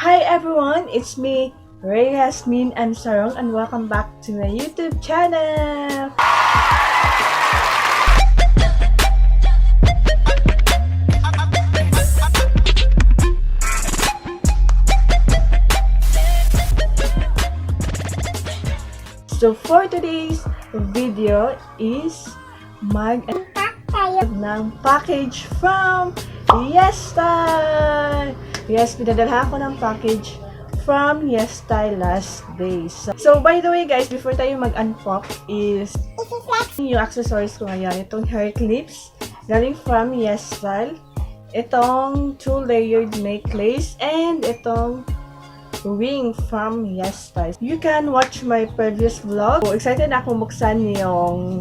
Hi everyone, it's me, Rea Jasmine Sarong, and welcome back to my YouTube channel! So for today's video is mag-unpack tayo ng package from YesStyle! Yes, pinadala ko ng package from YesStyle last day. So by the way guys, before tayo mag-unpack is yung accessories ko ngayon. Itong hair clips, galing from YesStyle. Itong 2-layered necklace, and itong ring from YesStyle. You can watch my previous vlog. So, excited ako buksan yung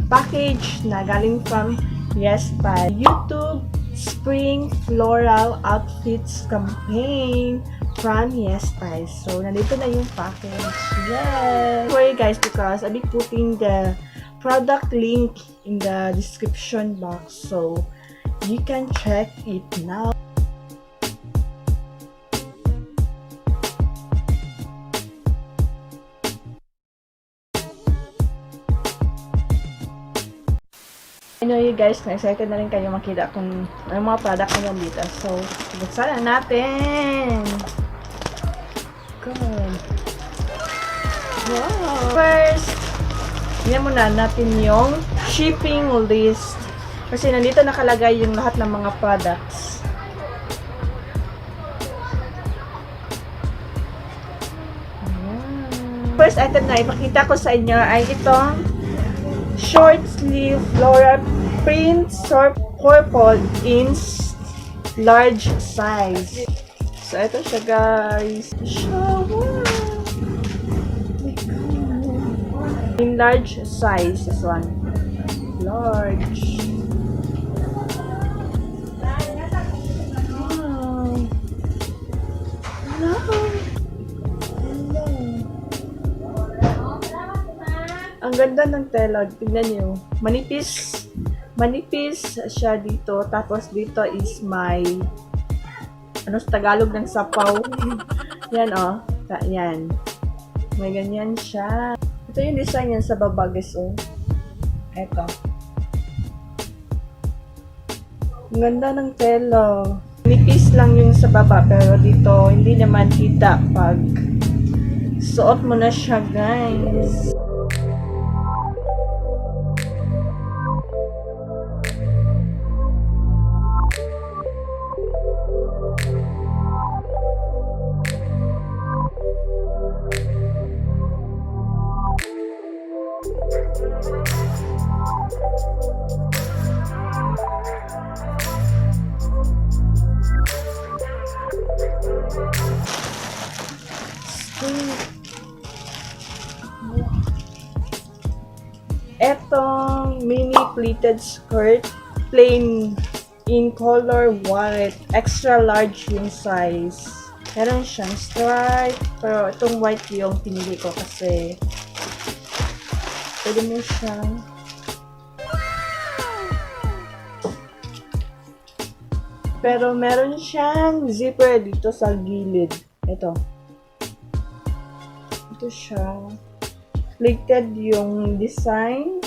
package na galing from YesStyle. YouTube Spring Floral Outfits Campaign from YesStyle. So, nandito na yung package. Yes! Sorry guys, because I'll be putting the product link in the description box. So, you can check it now. I know you guys, na-excited na rin kayo makita kung anong mga product na yan dito. So, buksan na natin! Good! Wow! First, tingnan muna natin yung shipping list. Kasi nandito nakalagay yung lahat ng mga products. First item na ipakita ko sa inyo ay itong short sleeve floral print purple in large size. So, ito siya guys. Shower! In large size. This one. Large. Wow. Hello. Ang ganda ng tela. Tignan nyo. Manipis. Manipis siya dito. Tapos dito is may ano sa Tagalog ng sapaw. Yan o. Yan. May ganyan siya. Ito yung design yan sa baba guys o. Ito. Ang ganda ng tela. Manipis lang yung sa baba. Pero dito hindi naman kita pag suot mo na siya guys. Etong mini pleated skirt, plain in color white, extra large yung size. Meron siyang stripe, pero itong white yung pinili ko kasi pwede mo siyang pero meron siyang zipper dito sa gilid. Ito siya. Pleated yung design.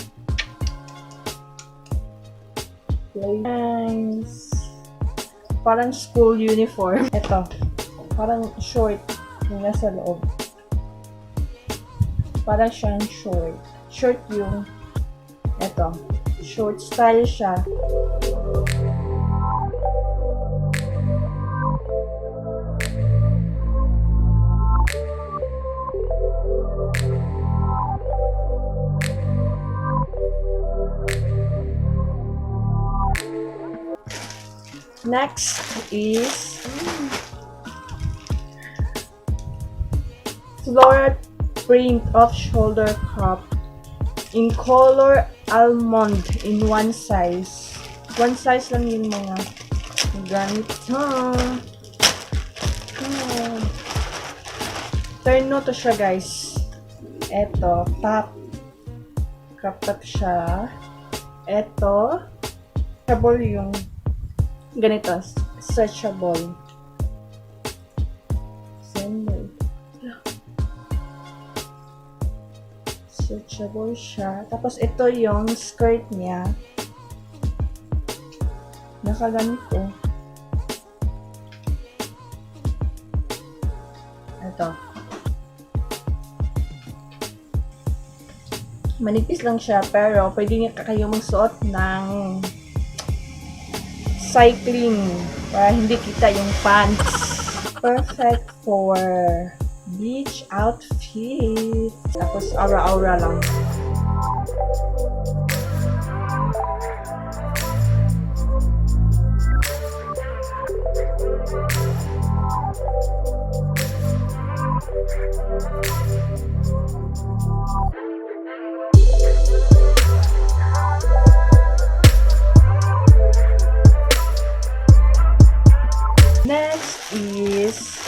Nice. Parang school uniform. Ito. Parang short yung nasa loob. Parang siyang short. Short yung ito. Short style siya. Next is floral print off shoulder cup in color almond in one size. One size lang yung mga ganito. Terno to siya guys. Eto, top. Crop top siya. Eto, stretchable yung ganito, stretchable. Stretchable siya. Tapos ito yung skirt niya. Nakaganito. Ito. Manipis lang siya, pero pwede nga kayo magsuot ng cycling para hindi kita yung pants. Perfect for beach outfit. Tapos aura-aura lang. Next is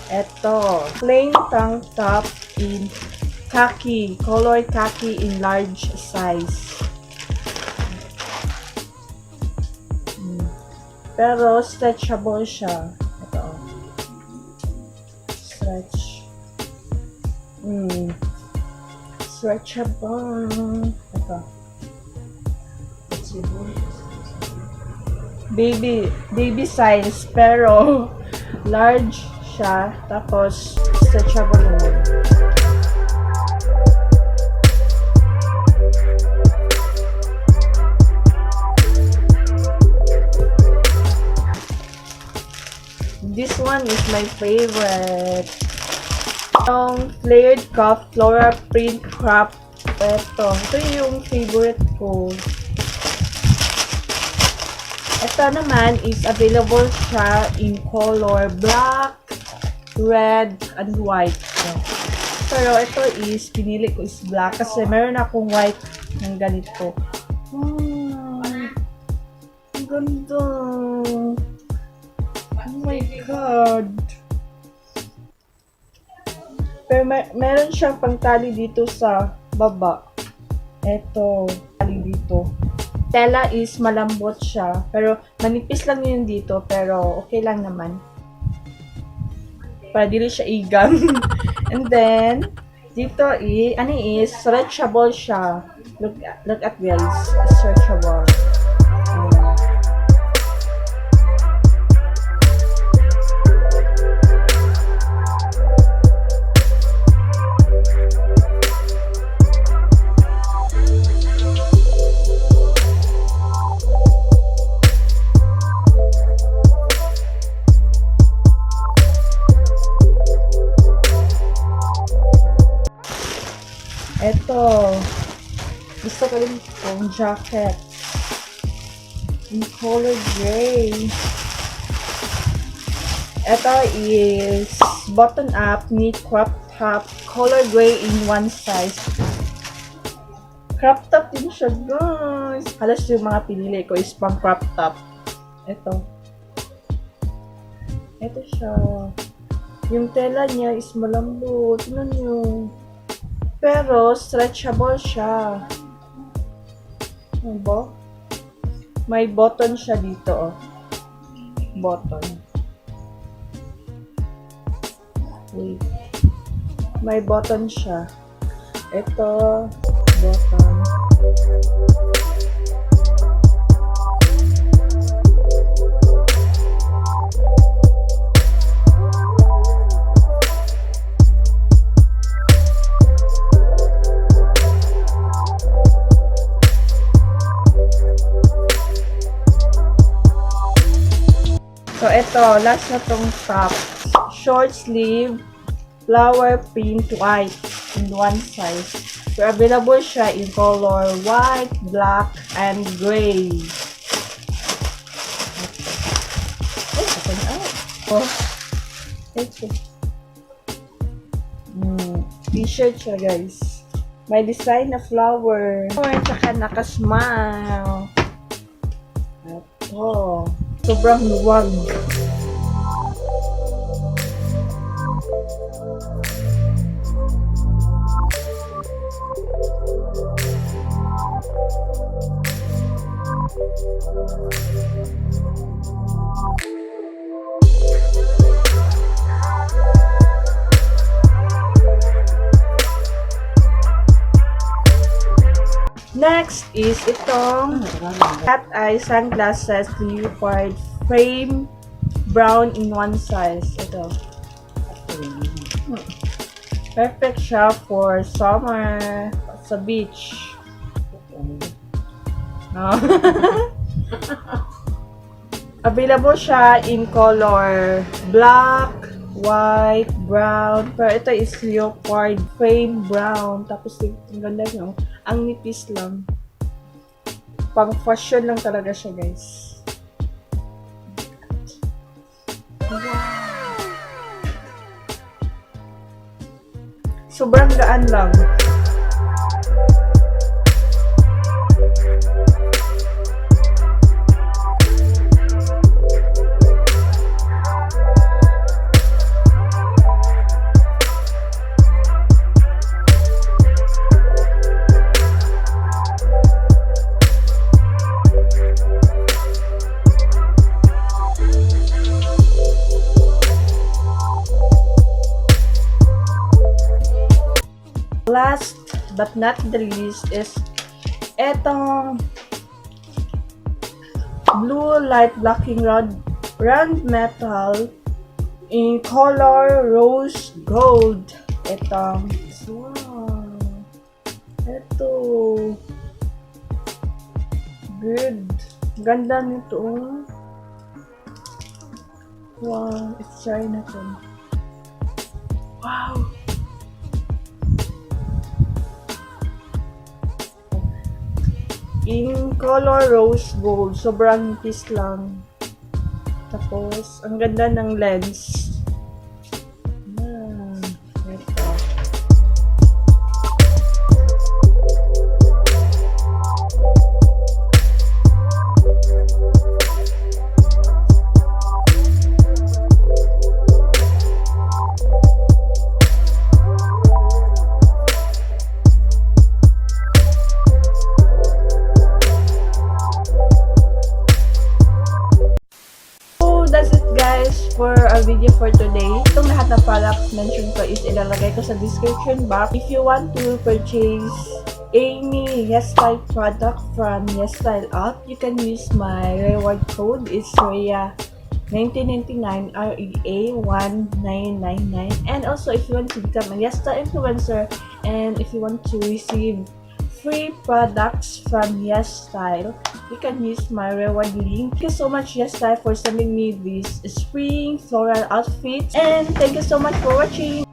eto, plain tank top in khaki, color khaki in large size. Pero stretchable siya. Ito. Stretch. Stretchable. Ito. Baby size, pero large siya, tapos stretchable naman. This one is my favorite. Yung flared cuff, floral print crop. Ito yung favorite ko. Ito naman is available siya in color black, red, and white. Pero ito is, pinili ko is black kasi meron akong white ng ganito. Ang ganda. Oh my God. Pero meron siyang pangtali dito sa baba. Ito, tali dito. Tela is malambot siya, pero manipis lang yun dito, pero okay lang naman. Para dili siya igang. And then, dito is stretchable siya. Look at guys, stretchable. Ito, gusto ko rin itong jacket in color gray. Ito is button up, knit crop top, color gray in one size. Crop top din siya, guys. Halos yung mga pinili ko is pang crop top. Ito siya. Yung tela niya is malambot. Tignan nyo. Pero stretchable siya. Ano ba? May button siya dito, oh. Button. Wait. May button siya. Ito, button. So, ito, last na tong top. Short sleeve, flower print white in one size. So, available siya in color white, black, and gray. Oh, open up. Oh, ito. T-shirt siya, guys. May design na flower. Oh, at saka naka-smile. Ito. Sobrang luwag. Next is itong cat eye sunglasses Leopard frame brown in one size. Ito. Perfect siya for summer sa beach. Available siya in color black, white, brown. Pero ito is leopard frame brown. Tapos ang ganda nyo. Ang nipis lang. Pang fashion lang talaga siya, guys. Wow. Sobrang gaan lang. Last but not the least is etong blue light blocking round metal in color rose gold. Etong wow. Eto good. Ganda nito. Wow, it's try natin. Wow. In color rose gold, sobrang nipis lang. Tapos, ang ganda ng lens. Ito. That's it guys for our video for today. Itong lahat ng products mentioned ko is ilalagay ko sa description box. If you want to purchase any YesStyle product from YesStyle app, you can use my reward code. It's REA1999 REA1999. And also if you want to become a YesStyle influencer and if you want to receive free products from YesStyle, you can use my reward link. Thank you so much YesStyle for sending me these spring floral outfits, and thank you so much for watching.